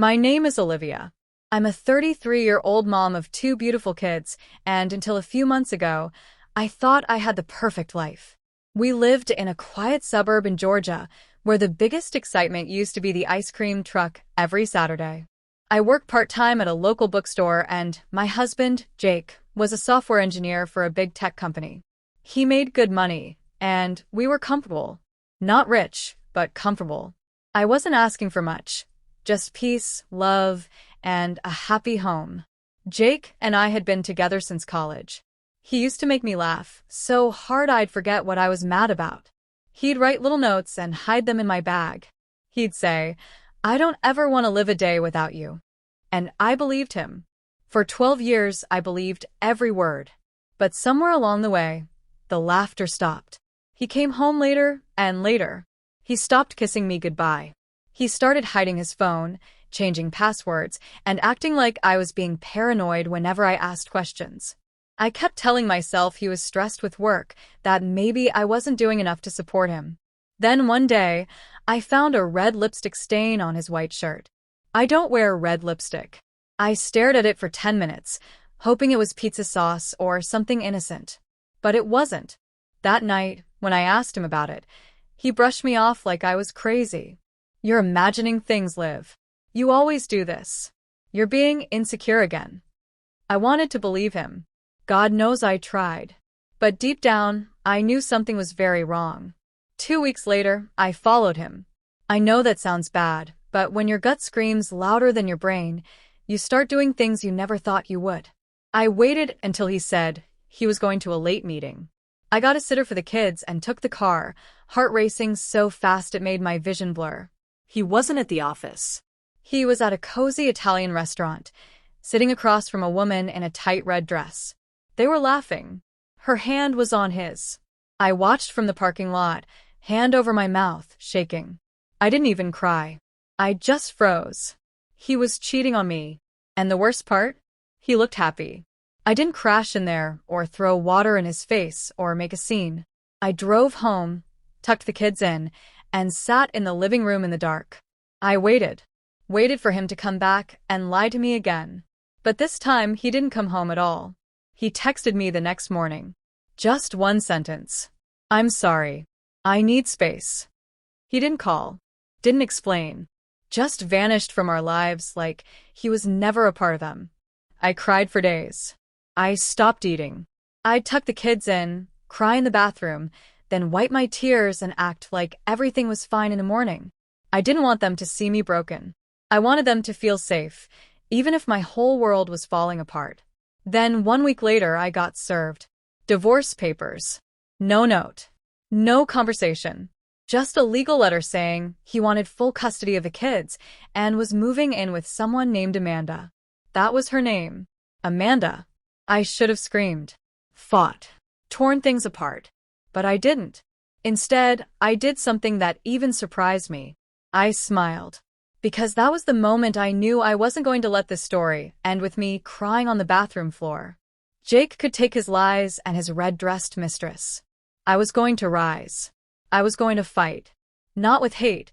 My name is Olivia. I'm a 33-year-old mom of two beautiful kids, and until a few months ago, I thought I had the perfect life. We lived in a quiet suburb in Georgia, where the biggest excitement used to be the ice cream truck every Saturday. I worked part-time at a local bookstore, and my husband, Jake, was a software engineer for a big tech company. He made good money, and we were comfortable. Not rich, but comfortable. I wasn't asking for much. Just peace, love, and a happy home. Jake and I had been together since college. He used to make me laugh so hard I'd forget what I was mad about. He'd write little notes and hide them in my bag. He'd say, "I don't ever want to live a day without you." And I believed him. For 12 years, I believed every word. But somewhere along the way, the laughter stopped. He came home later and later. He stopped kissing me goodbye. He started hiding his phone, changing passwords, and acting like I was being paranoid whenever I asked questions. I kept telling myself he was stressed with work, that maybe I wasn't doing enough to support him. Then one day, I found a red lipstick stain on his white shirt. I don't wear red lipstick. I stared at it for 10 minutes, hoping it was pizza sauce or something innocent. But it wasn't. That night, when I asked him about it, he brushed me off like I was crazy. "You're imagining things, Liv. You always do this. You're being insecure again." I wanted to believe him. God knows I tried. But deep down, I knew something was very wrong. 2 weeks later, I followed him. I know that sounds bad, but when your gut screams louder than your brain, you start doing things you never thought you would. I waited until he said he was going to a late meeting. I got a sitter for the kids and took the car, heart racing so fast it made my vision blur. He wasn't at the office. He was at a cozy Italian restaurant, sitting across from a woman in a tight red dress. They were laughing. Her hand was on his. I watched from the parking lot, hand over my mouth, shaking. I didn't even cry. I just froze. He was cheating on me. And the worst part? He looked happy. I didn't crash in there or throw water in his face or make a scene. I drove home, tucked the kids in, and sat in the living room in the dark. I waited for him to come back and lie to me again. But this time, he didn't come home at all. He texted me the next morning. Just one sentence. "I'm sorry. I need space." He didn't call, didn't explain, just vanished from our lives like he was never a part of them. I cried for days. I stopped eating. I'd tuck the kids in, cry in the bathroom, then wipe my tears and act like everything was fine in the morning. I didn't want them to see me broken. I wanted them to feel safe, even if my whole world was falling apart. Then 1 week later, I got served. Divorce papers. No note. No conversation. Just a legal letter saying he wanted full custody of the kids and was moving in with someone named Amanda. That was her name. Amanda. I should have screamed, fought, torn things apart. But I didn't. Instead, I did something that even surprised me. I smiled. Because that was the moment I knew I wasn't going to let this story end with me crying on the bathroom floor. Jake could take his lies and his red-dressed mistress. I was going to rise. I was going to fight. Not with hate,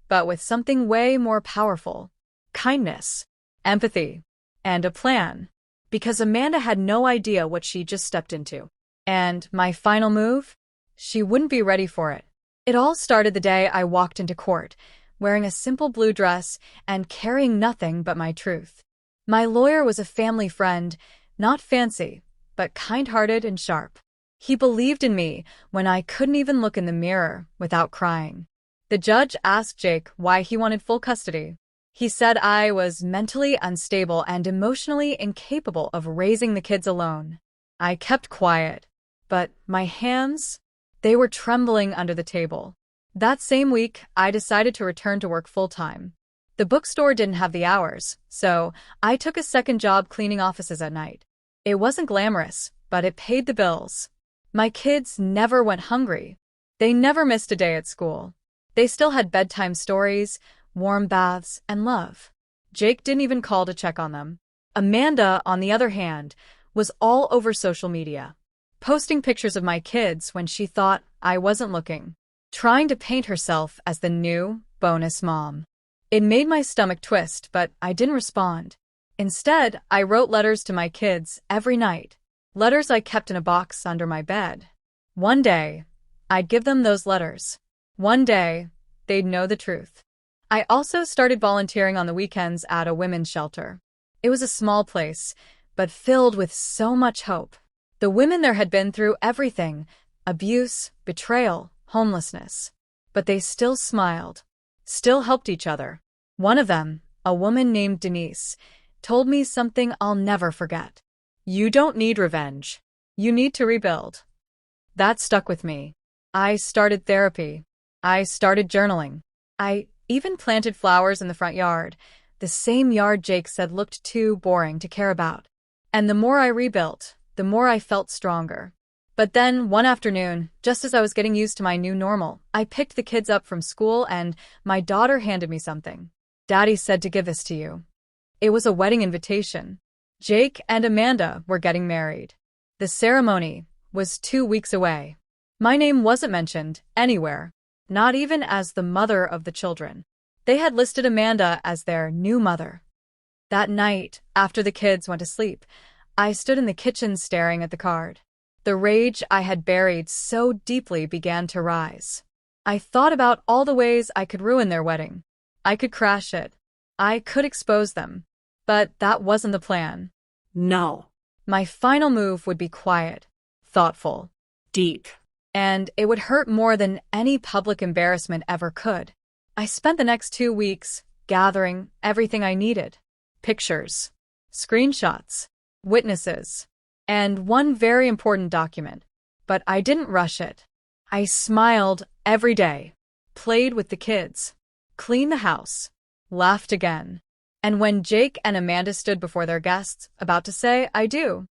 but with something way more powerful. Kindness, empathy, and a plan. Because Amanda had no idea what she just stepped into. And my final move? She wouldn't be ready for it. It all started the day I walked into court, wearing a simple blue dress and carrying nothing but my truth. My lawyer was a family friend, not fancy, but kind-hearted and sharp. He believed in me when I couldn't even look in the mirror without crying. The judge asked Jake why he wanted full custody. He said I was mentally unstable and emotionally incapable of raising the kids alone. I kept quiet, but my hands, they were trembling under the table. That same week, I decided to return to work full-time. The bookstore didn't have the hours, so I took a second job cleaning offices at night. It wasn't glamorous, but it paid the bills. My kids never went hungry. They never missed a day at school. They still had bedtime stories, warm baths, and love. Jake didn't even call to check on them. Amanda, on the other hand, was all over social media, posting pictures of my kids when she thought I wasn't looking, trying to paint herself as the new bonus mom. It made my stomach twist, but I didn't respond. Instead, I wrote letters to my kids every night. Letters I kept in a box under my bed. One day, I'd give them those letters. One day, they'd know the truth. I also started volunteering on the weekends at a women's shelter. It was a small place, but filled with so much hope. The women there had been through everything: abuse, betrayal, homelessness. But they still smiled, still helped each other. One of them, a woman named Denise, told me something I'll never forget. You don't need revenge. You need to rebuild. That stuck with me. I started therapy. I started journaling. I even planted flowers in the front yard, the same yard Jake said looked too boring to care about. And the more I rebuilt, the more I felt stronger. But then, one afternoon, just as I was getting used to my new normal, I picked the kids up from school and my daughter handed me something. Daddy said to give this to you. It was a wedding invitation. Jake and Amanda were getting married. The ceremony was 2 weeks away. My name wasn't mentioned anywhere, not even as the mother of the children. They had listed Amanda as their new mother. That night, after the kids went to sleep, I stood in the kitchen staring at the card. The rage I had buried so deeply began to rise. I thought about all the ways I could ruin their wedding. I could crash it. I could expose them. But that wasn't the plan. No. My final move would be quiet, thoughtful, Deep. and it would hurt more than any public embarrassment ever could. I spent the next 2 weeks gathering everything I needed: pictures, screenshots, witnesses, and one very important document. But I didn't rush it. I smiled every day, played with the kids, cleaned the house, laughed again. And when Jake and Amanda stood before their guests, about to say, "I do,"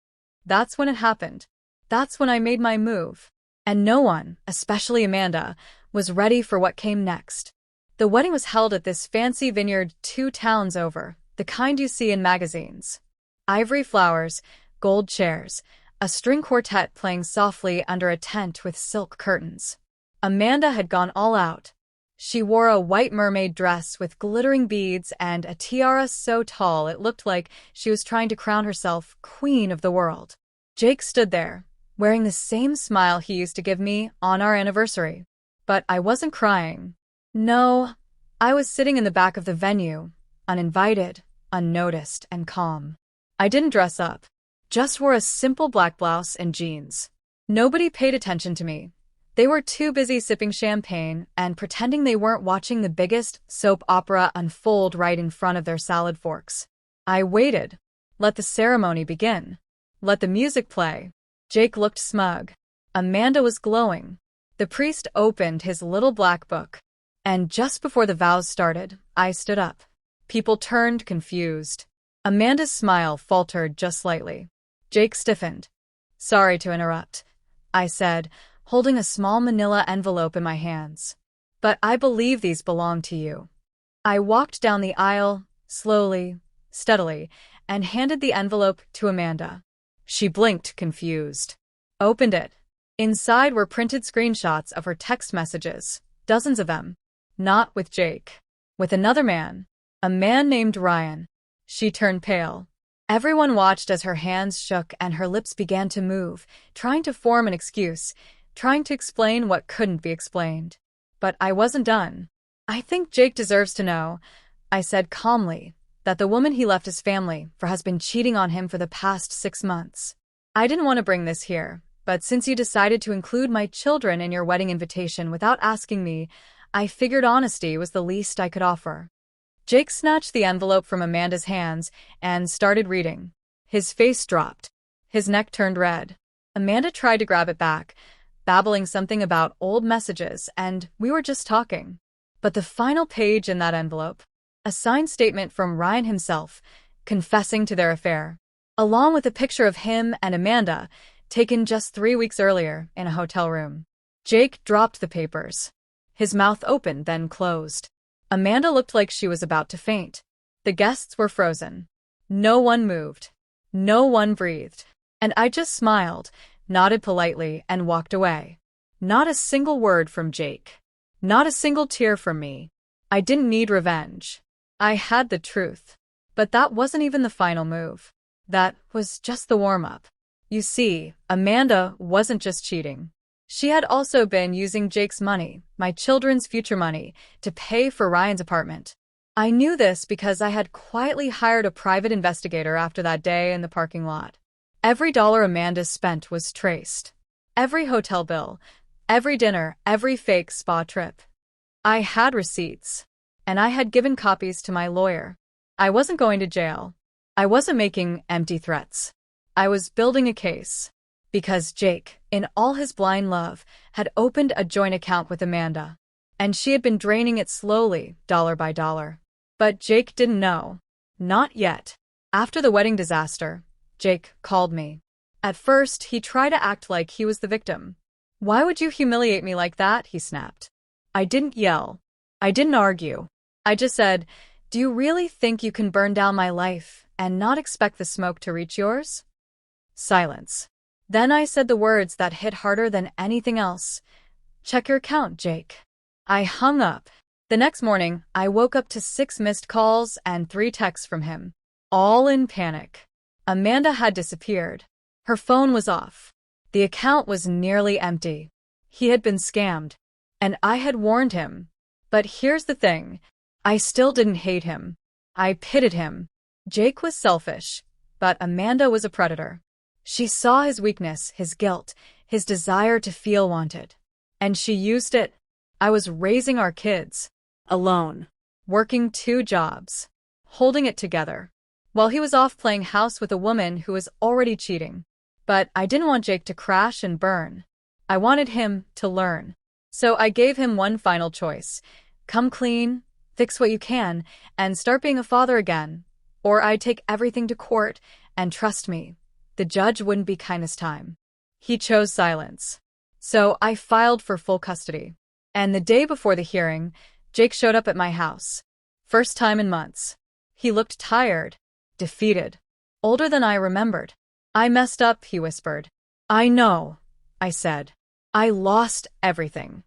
that's when it happened. That's when I made my move. And no one, especially Amanda, was ready for what came next. The wedding was held at this fancy vineyard 2 towns over, the kind you see in magazines. Ivory flowers, gold chairs, a string quartet playing softly under a tent with silk curtains. Amanda had gone all out. She wore a white mermaid dress with glittering beads and a tiara so tall it looked like she was trying to crown herself queen of the world. Jake stood there, wearing the same smile he used to give me on our anniversary. But I wasn't crying. No, I was sitting in the back of the venue, uninvited, unnoticed, and calm. I didn't dress up, just wore a simple black blouse and jeans. Nobody paid attention to me. They were too busy sipping champagne and pretending they weren't watching the biggest soap opera unfold right in front of their salad forks. I waited. Let the ceremony begin. Let the music play. Jake looked smug. Amanda was glowing. The priest opened his little black book. And just before the vows started, I stood up. People turned confused. Amanda's smile faltered just slightly. Jake stiffened. "Sorry to interrupt," I said, holding a small manila envelope in my hands. "But I believe these belong to you." I walked down the aisle, slowly, steadily, and handed the envelope to Amanda. She blinked, confused. Opened it. Inside were printed screenshots of her text messages, dozens of them. Not with Jake. With another man. A man named Ryan. She turned pale. Everyone watched as her hands shook and her lips began to move, trying to form an excuse, trying to explain what couldn't be explained. But I wasn't done. "I think Jake deserves to know," I said calmly, "that the woman he left his family for has been cheating on him for the past 6 months. I didn't want to bring this here, but since you decided to include my children in your wedding invitation without asking me, I figured honesty was the least I could offer." Jake snatched the envelope from Amanda's hands and started reading. His face dropped. His neck turned red. Amanda tried to grab it back, babbling something about old messages, and we were just talking. But the final page in that envelope, a signed statement from Ryan himself, confessing to their affair, along with a picture of him and Amanda, taken just 3 weeks earlier in a hotel room. Jake dropped the papers. His mouth opened, then closed. Amanda looked like she was about to faint. The guests were frozen. No one moved. No one breathed. And I just smiled, nodded politely, and walked away. Not a single word from Jake. Not a single tear from me. I didn't need revenge. I had the truth. But that wasn't even the final move. That was just the warm-up. You see, Amanda wasn't just cheating. She had also been using Jake's money, my children's future money, to pay for Ryan's apartment. I knew this because I had quietly hired a private investigator after that day in the parking lot. Every dollar Amanda spent was traced. Every hotel bill, every dinner, every fake spa trip. I had receipts, and I had given copies to my lawyer. I wasn't going to jail. I wasn't making empty threats. I was building a case. Because Jake, in all his blind love, had opened a joint account with Amanda. And she had been draining it slowly, dollar by dollar. But Jake didn't know. Not yet. After the wedding disaster, Jake called me. At first, he tried to act like he was the victim. "Why would you humiliate me like that?" he snapped. I didn't yell. I didn't argue. I just said, "Do you really think you can burn down my life and not expect the smoke to reach yours?" Silence. Then I said the words that hit harder than anything else. "Check your account, Jake." I hung up. The next morning, I woke up to 6 missed calls and 3 texts from him. All in panic. Amanda had disappeared. Her phone was off. The account was nearly empty. He had been scammed. And I had warned him. But here's the thing. I still didn't hate him. I pitied him. Jake was selfish, but Amanda was a predator. She saw his weakness, his guilt, his desire to feel wanted. And she used it. I was raising our kids. Alone. Working 2 jobs. Holding it together. While he was off playing house with a woman who was already cheating. But I didn't want Jake to crash and burn. I wanted him to learn. So I gave him one final choice. Come clean, fix what you can, and start being a father again. Or I'd take everything to court, and trust me, the judge wouldn't be kind this time. He chose silence. So I filed for full custody. And the day before the hearing, Jake showed up at my house. First time in months. He looked tired, defeated, older than I remembered. "I messed up," he whispered. "I know," I said. "I lost everything."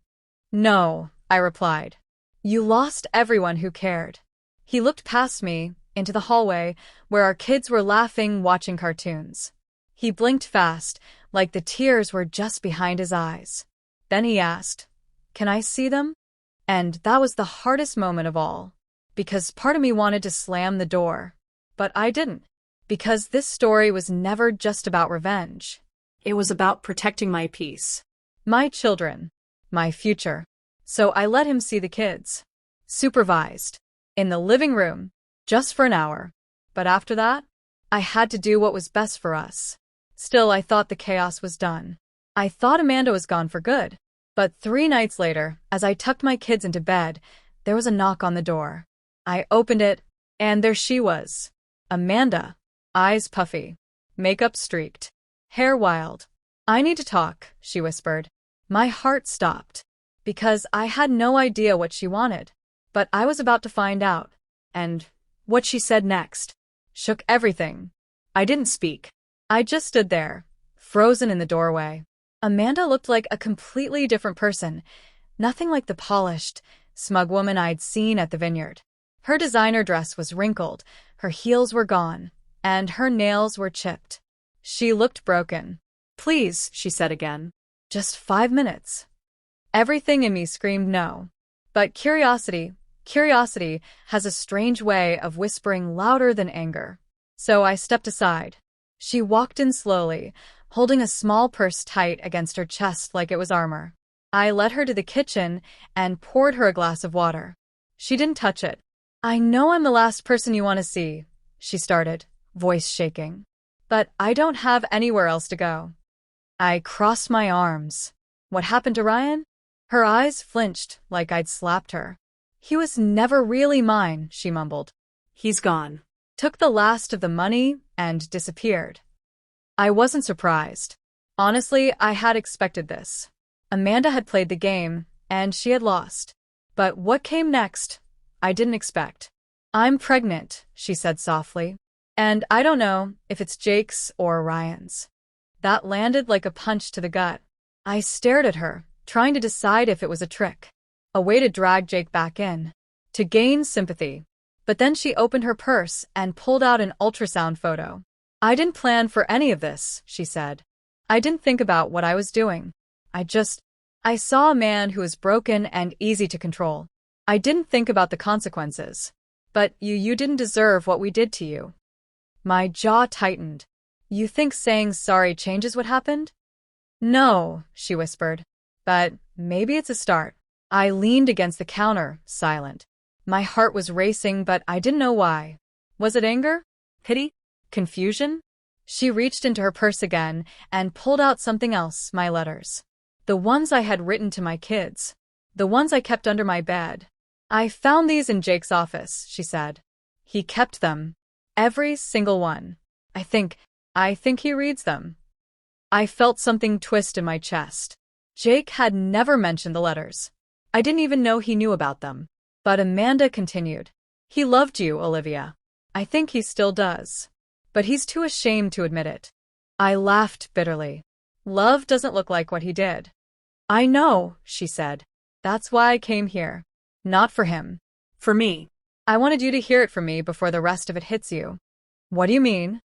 "No," I replied. "You lost everyone who cared." He looked past me, into the hallway, where our kids were laughing, watching cartoons. He blinked fast, like the tears were just behind his eyes. Then he asked, "Can I see them?" And that was the hardest moment of all, because part of me wanted to slam the door. But I didn't, because this story was never just about revenge. It was about protecting my peace, my children, my future. So I let him see the kids. Supervised. In the living room. Just for an hour. But after that, I had to do what was best for us. Still, I thought the chaos was done. I thought Amanda was gone for good. But 3 nights later, as I tucked my kids into bed, there was a knock on the door. I opened it, and there she was. Amanda. Eyes puffy. Makeup streaked. Hair wild. "I need to talk," she whispered. My heart stopped. Because I had no idea what she wanted. But I was about to find out. And what she said next shook everything. I didn't speak. I just stood there, frozen in the doorway. Amanda looked like a completely different person, nothing like the polished, smug woman I'd seen at the vineyard. Her designer dress was wrinkled, her heels were gone, and her nails were chipped. She looked broken. "Please," she said again. "Just 5 minutes." Everything in me screamed no. But curiosity has a strange way of whispering louder than anger. So I stepped aside. She walked in slowly, holding a small purse tight against her chest like it was armor. I led her to the kitchen and poured her a glass of water. She didn't touch it. "I know I'm the last person you want to see," she started, voice shaking. "But I don't have anywhere else to go." I crossed my arms. "What happened to Ryan?" Her eyes flinched like I'd slapped her. "He was never really mine," she mumbled. "He's gone. Took the last of the money and disappeared." I wasn't surprised. Honestly, I had expected this. Amanda had played the game, and she had lost. But what came next, I didn't expect. "I'm pregnant," she said softly. "And I don't know if it's Jake's or Ryan's." That landed like a punch to the gut. I stared at her, trying to decide if it was a trick. A way to drag Jake back in. To gain sympathy. But then she opened her purse and pulled out an ultrasound photo. "I didn't plan for any of this," she said. "I didn't think about what I was doing. I saw a man who was broken and easy to control. I didn't think about the consequences. But you didn't deserve what we did to you." My jaw tightened. "You think saying sorry changes what happened?" "No," she whispered. "But maybe it's a start." I leaned against the counter, silent. My heart was racing, but I didn't know why. Was it anger? Pity? Confusion? She reached into her purse again and pulled out something else, my letters. The ones I had written to my kids. The ones I kept under my bed. "I found these in Jake's office," she said. "He kept them. Every single one. I think he reads them." I felt something twist in my chest. Jake had never mentioned the letters. I didn't even know he knew about them. But Amanda continued. "He loved you, Olivia. I think he still does. But he's too ashamed to admit it." I laughed bitterly. "Love doesn't look like what he did." "I know," she said. "That's why I came here. Not for him. For me. I wanted you to hear it from me before the rest of it hits you." "What do you mean?"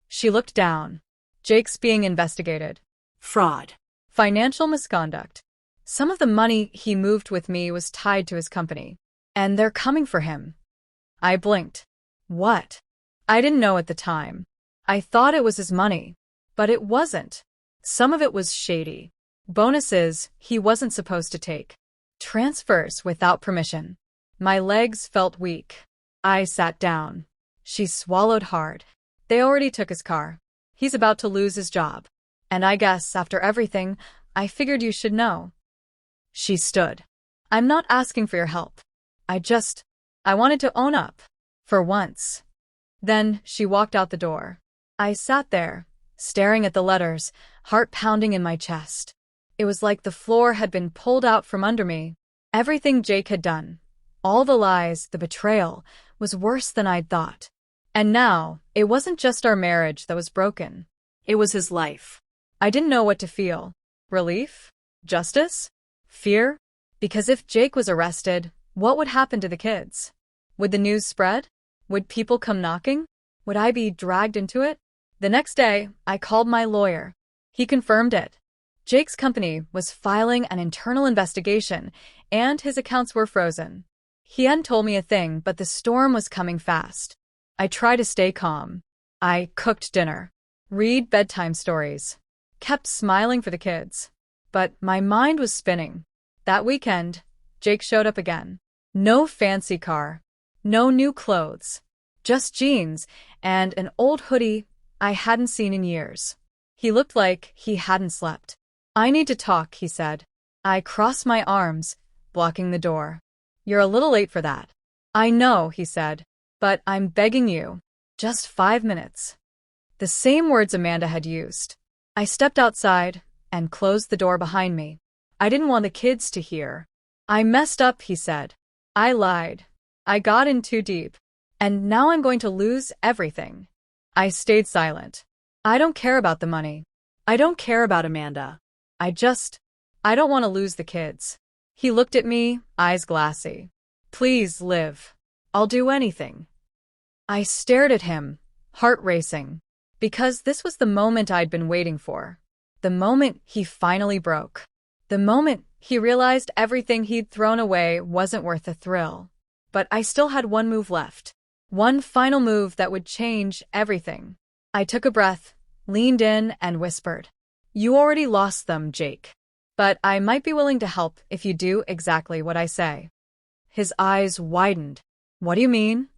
She looked down. "Jake's being investigated. Fraud. Financial misconduct. Some of the money he moved with me was tied to his company. And they're coming for him." I blinked. "What?" I didn't know at the time. I thought it was his money. But it wasn't. Some of it was shady. Bonuses he wasn't supposed to take. Transfers without permission. My legs felt weak. I sat down. She swallowed hard. "They already took his car. He's about to lose his job. And I guess, after everything, I figured you should know." She stood. "I'm not asking for your help. I wanted to own up. For once." Then she walked out the door. I sat there, staring at the letters, heart pounding in my chest. It was like the floor had been pulled out from under me. Everything Jake had done, all the lies, the betrayal, was worse than I'd thought. And now, it wasn't just our marriage that was broken. It was his life. I didn't know what to feel. Relief? Justice? Fear? Because if Jake was arrested, what would happen to the kids? Would the news spread? Would people come knocking? Would I be dragged into it? The next day, I called my lawyer. He confirmed it. Jake's company was filing an internal investigation, and his accounts were frozen. He hadn't told me a thing, but the storm was coming fast. I tried to stay calm. I cooked dinner, read bedtime stories, kept smiling for the kids. But my mind was spinning. That weekend, Jake showed up again. No fancy car, no new clothes, just jeans and an old hoodie I hadn't seen in years. He looked like he hadn't slept. "I need to talk," he said. I crossed my arms, blocking the door. "You're a little late for that." "I know," he said, "but I'm begging you. Just 5 minutes." The same words Amanda had used. I stepped outside and closed the door behind me. I didn't want the kids to hear. "I messed up," he said. "I lied. I got in too deep. And now I'm going to lose everything." I stayed silent. I don't care about the money. I don't care about Amanda. I don't want to lose the kids. He looked at me, eyes glassy. "Please live. I'll do anything." I stared at him, heart racing, because this was the moment I'd been waiting for. The moment he finally broke. The moment he realized everything he'd thrown away wasn't worth the thrill. But I still had one move left. One final move that would change everything. I took a breath, leaned in, and whispered, "You already lost them, Jake. But I might be willing to help if you do exactly what I say." His eyes widened. "What do you mean?"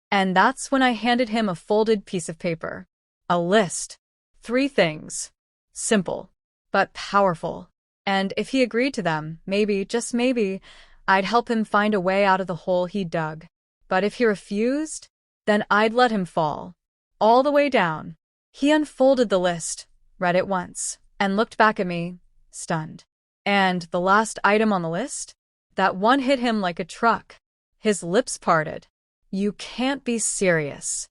And that's when I handed him a folded piece of paper. A list. 3 things. Simple, but powerful. And if he agreed to them, maybe, just maybe, I'd help him find a way out of the hole he dug. But if he refused, then I'd let him fall. All the way down. He unfolded the list, read it once, and looked back at me, stunned. And the last item on the list? That one hit him like a truck. His lips parted. "You can't be serious."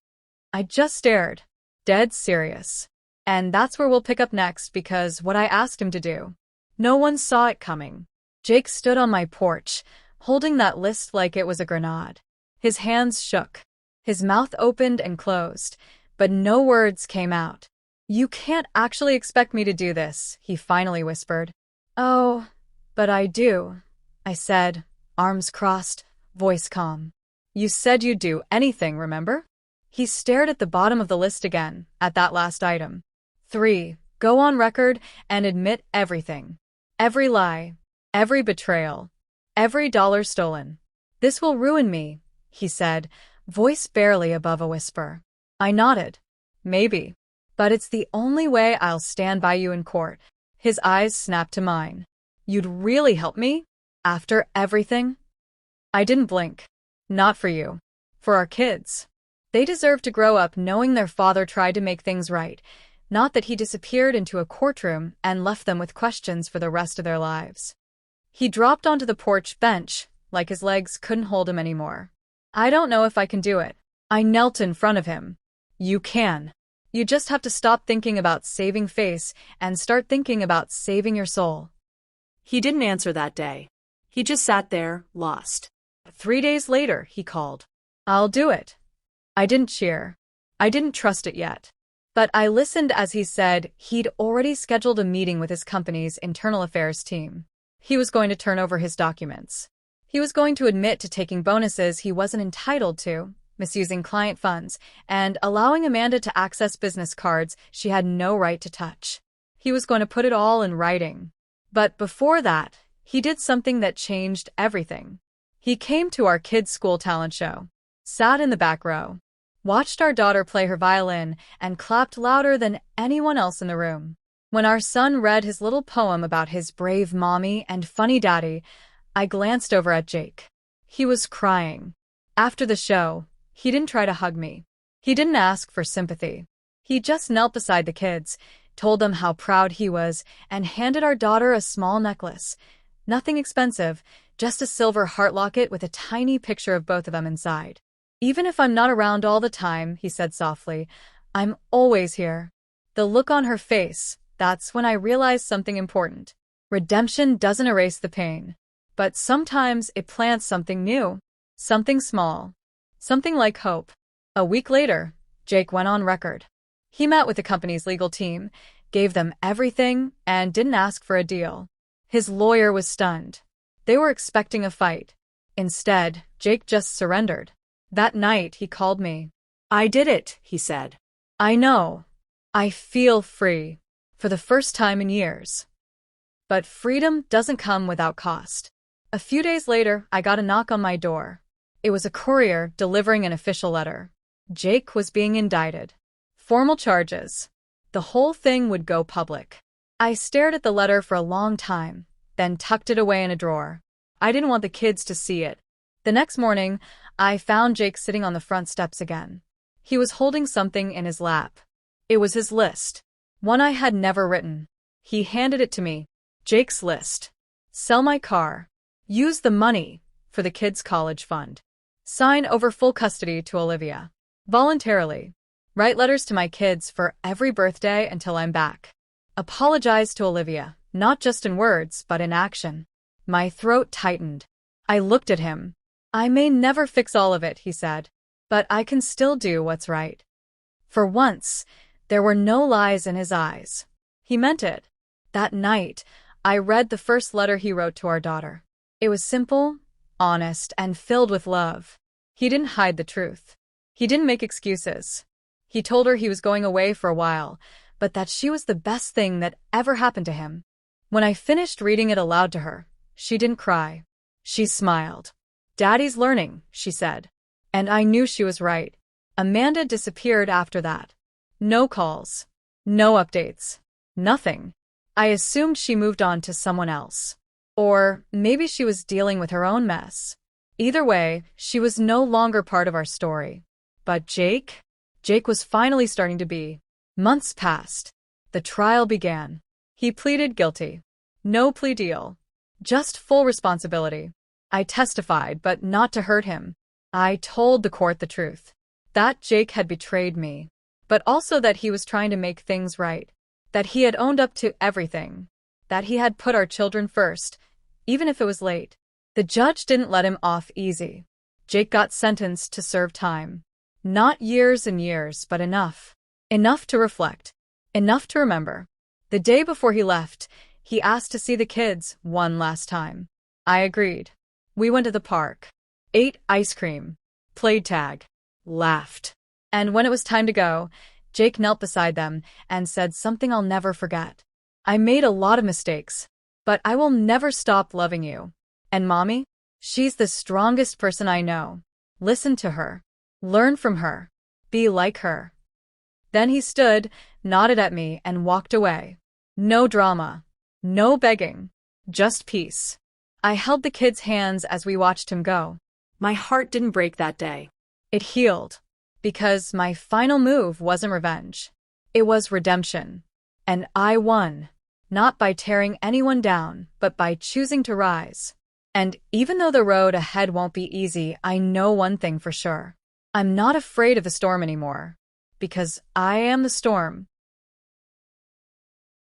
I just stared. Dead serious. And that's where we'll pick up next, because what I asked him to do. No one saw it coming. Jake stood on my porch, holding that list like it was a grenade. His hands shook. His mouth opened and closed, but no words came out. "You can't actually expect me to do this," he finally whispered. "Oh, but I do," I said, arms crossed, voice calm. "You said you'd do anything, remember?" He stared at the bottom of the list again, at that last item. 3. Go on record and admit everything. Every lie. Every betrayal. Every dollar stolen. "This will ruin me," he said, voice barely above a whisper. I nodded. "Maybe. But it's the only way I'll stand by you in court." His eyes snapped to mine. "You'd really help me? After everything?" I didn't blink. "Not for you. For our kids. They deserve to grow up knowing their father tried to make things right, not that he disappeared into a courtroom and left them with questions for the rest of their lives." He dropped onto the porch bench, like his legs couldn't hold him anymore. "I don't know if I can do it." I knelt in front of him. "You can. You just have to stop thinking about saving face and start thinking about saving your soul." He didn't answer that day. He just sat there, lost. 3 days later, he called. "I'll do it." I didn't cheer. I didn't trust it yet. But I listened as he said he'd already scheduled a meeting with his company's internal affairs team. He was going to turn over his documents. He was going to admit to taking bonuses he wasn't entitled to, misusing client funds, and allowing Amanda to access business cards she had no right to touch. He was going to put it all in writing. But before that, he did something that changed everything. He came to our kids' school talent show, sat in the back row, watched our daughter play her violin, and clapped louder than anyone else in the room. When our son read his little poem about his brave mommy and funny daddy, I glanced over at Jake. He was crying. After the show, he didn't try to hug me. He didn't ask for sympathy. He just knelt beside the kids, told them how proud he was, and handed our daughter a small necklace. Nothing expensive, just a silver heart locket with a tiny picture of both of them inside. "Even if I'm not around all the time," he said softly, "I'm always here." The look on her face, that's when I realized something important. Redemption doesn't erase the pain. But sometimes it plants something new. Something small. Something like hope. A week later, Jake went on record. He met with the company's legal team, gave them everything, and didn't ask for a deal. His lawyer was stunned. They were expecting a fight. Instead, Jake just surrendered. That night, he called me. "I did it," he said. "I know. I feel free. For the first time in years." But freedom doesn't come without cost. A few days later, I got a knock on my door. It was a courier delivering an official letter. Jake was being indicted. Formal charges. The whole thing would go public. I stared at the letter for a long time, then tucked it away in a drawer. I didn't want the kids to see it. The next morning, I found Jake sitting on the front steps again. He was holding something in his lap. It was his list. One I had never written. He handed it to me. Jake's list. Sell my car. Use the money for the kids' college fund. Sign over full custody to Olivia. Voluntarily. Write letters to my kids for every birthday until I'm back. Apologize to Olivia, not just in words, but in action. My throat tightened. I looked at him. "I may never fix all of it," he said, "but I can still do what's right." For once, there were no lies in his eyes. He meant it. That night, I read the first letter he wrote to our daughter. It was simple, honest, and filled with love. He didn't hide the truth. He didn't make excuses. He told her he was going away for a while, but that she was the best thing that ever happened to him. When I finished reading it aloud to her, she didn't cry. She smiled. "Daddy's learning," she said. And I knew she was right. Amanda disappeared after that. No calls. No updates. Nothing. I assumed she moved on to someone else. Or maybe she was dealing with her own mess. Either way, she was no longer part of our story. But Jake? Jake was finally starting to be. Months passed. The trial began. He pleaded guilty. No plea deal. Just full responsibility. I testified, but not to hurt him. I told the court the truth. That Jake had betrayed me. But also that he was trying to make things right. That he had owned up to everything. That he had put our children first, even if it was late. The judge didn't let him off easy. Jake got sentenced to serve time. Not years and years, but enough. Enough to reflect. Enough to remember. The day before he left, he asked to see the kids one last time. I agreed. We went to the park, ate ice cream, played tag, laughed. And when it was time to go, Jake knelt beside them and said something I'll never forget. I made a lot of mistakes, but I will never stop loving you. And Mommy? She's the strongest person I know. Listen to her. Learn from her. Be like her. Then he stood, nodded at me, and walked away. No drama. No begging. Just peace. I held the kids' hands as we watched him go. My heart didn't break that day. It healed. Because my final move wasn't revenge. It was redemption. And I won. Not by tearing anyone down, but by choosing to rise. And even though the road ahead won't be easy, I know one thing for sure. I'm not afraid of the storm anymore. Because I am the storm.